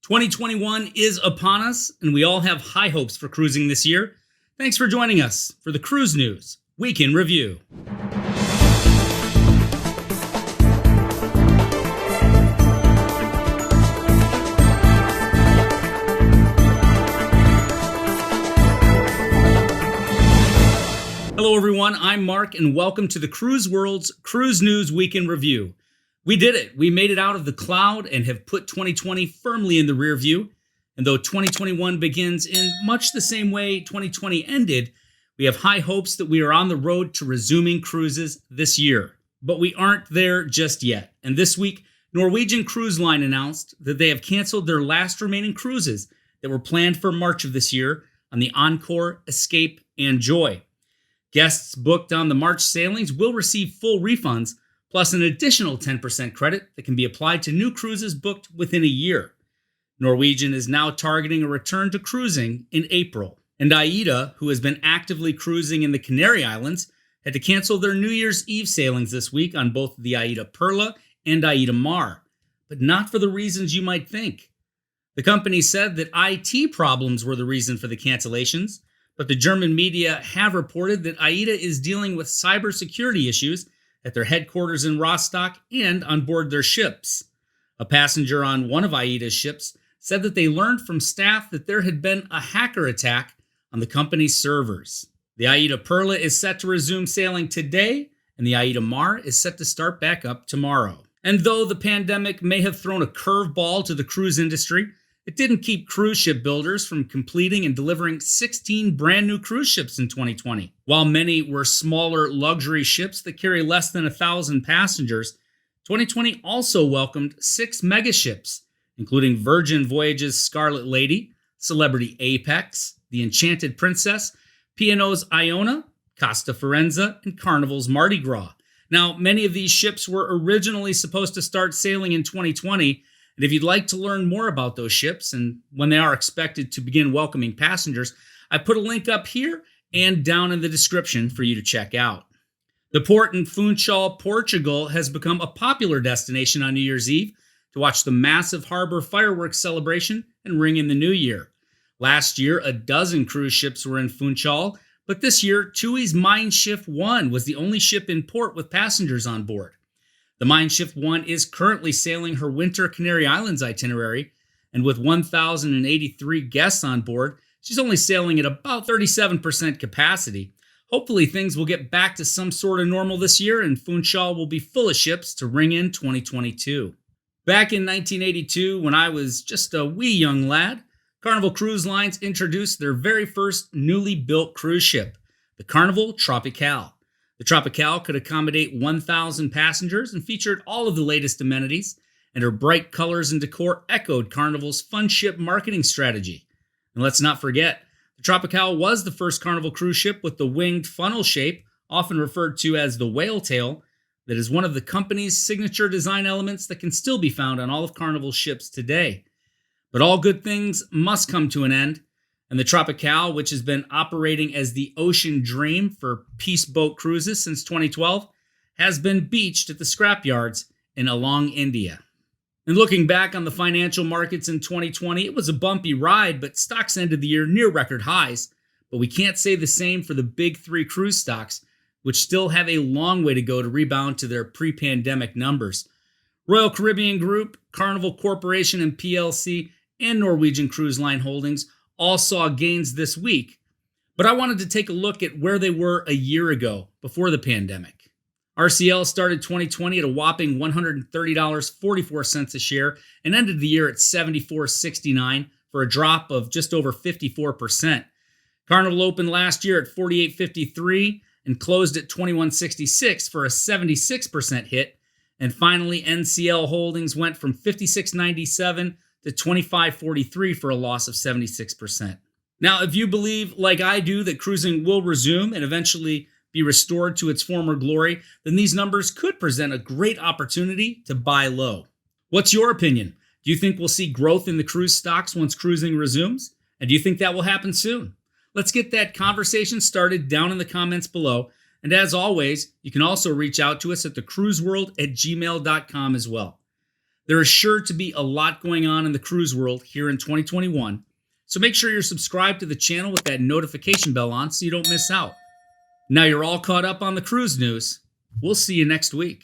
2021 is upon us, and we all have high hopes for cruising this year. Thanks for joining us for the Cruise News Week in Review. Hello everyone, I'm Mark, and welcome to the Cruise World's Cruise News Week in Review. We did it. We made it out of the cloud and have put 2020 firmly in the rear view. And though 2021 begins in much the same way 2020 ended, we have high hopes that we are on the road to resuming cruises this year. But we aren't there just yet. And this week, Norwegian Cruise Line announced that they have canceled their last remaining cruises that were planned for March of this year on the Encore, Escape, and Joy. Guests booked on the March sailings will receive full refunds, plus an additional 10% credit that can be applied to new cruises booked within a year. Norwegian is now targeting a return to cruising in April. And Aida, who has been actively cruising in the Canary Islands, had to cancel their New Year's Eve sailings this week on both the Aida Perla and Aida Mar, but not for the reasons you might think. The company said that IT problems were the reason for the cancellations, but the German media have reported that Aida is dealing with cybersecurity issues at their headquarters in Rostock and on board their ships. A passenger on one of Aida's ships said that they learned from staff that there had been a hacker attack on the company's servers. The Aida Perla is set to resume sailing today, and the Aida Mar is set to start back up tomorrow. And though the pandemic may have thrown a curveball to the cruise industry, it didn't keep cruise ship builders from completing and delivering 16 brand new cruise ships in 2020. While many were smaller luxury ships that carry less than 1,000 passengers, 2020 also welcomed 6 megaships, including Virgin Voyages' Scarlet Lady, Celebrity Apex, the Enchanted Princess, P&O's Iona, Costa Firenze, and Carnival's Mardi Gras. Now, many of these ships were originally supposed to start sailing in 2020, and if you'd like to learn more about those ships and when they are expected to begin welcoming passengers, I put a link up here and down in the description for you to check out. The port in Funchal, Portugal has become a popular destination on New Year's Eve to watch the massive harbor fireworks celebration and ring in the new year. Last year, a dozen cruise ships were in Funchal, but this year, TUI's Mein Schiff 1 was the only ship in port with passengers on board. The Mein Schiff 1 is currently sailing her winter Canary Islands itinerary, and with 1,083 guests on board, she's only sailing at about 37% capacity. Hopefully things will get back to some sort of normal this year, and Funchal will be full of ships to ring in 2022. Back in 1982, when I was just a wee young lad, Carnival Cruise Lines introduced their very first newly built cruise ship, the Carnival Tropical. The Tropical could accommodate 1,000 passengers and featured all of the latest amenities, and her bright colors and decor echoed Carnival's fun ship marketing strategy. And let's not forget, the Tropical was the first Carnival cruise ship with the winged funnel shape, often referred to as the whale tail, that is one of the company's signature design elements that can still be found on all of Carnival's ships today. But all good things must come to an end, and the Tropical, which has been operating as the ocean dream for Peace Boat Cruises since 2012, has been beached at the scrapyards in Along, India. And looking back on the financial markets in 2020, it was a bumpy ride, but stocks ended the year near record highs. But we can't say the same for the big 3 cruise stocks, which still have a long way to go to rebound to their pre-pandemic numbers. Royal Caribbean Group, Carnival Corporation and PLC, and Norwegian Cruise Line Holdings all saw gains this week, but I wanted to take a look at where they were a year ago, before the pandemic. RCL started 2020 at a whopping $130.44 a share and ended the year at $74.69 for a drop of just over 54%. Carnival opened last year at $48.53 and closed at $21.66 for a 76% hit, and finally NCL Holdings went from $56.97 to $25.43 for a loss of 76%. Now, if you believe, like I do, that cruising will resume and eventually be restored to its former glory, then these numbers could present a great opportunity to buy low. What's your opinion? Do you think we'll see growth in the cruise stocks once cruising resumes? And do you think that will happen soon? Let's get that conversation started down in the comments below. And as always, you can also reach out to us at thecruiseworld@gmail.com as well. There is sure to be a lot going on in the cruise world here in 2021, so make sure you're subscribed to the channel with that notification bell on so you don't miss out. Now you're all caught up on the cruise news. We'll see you next week.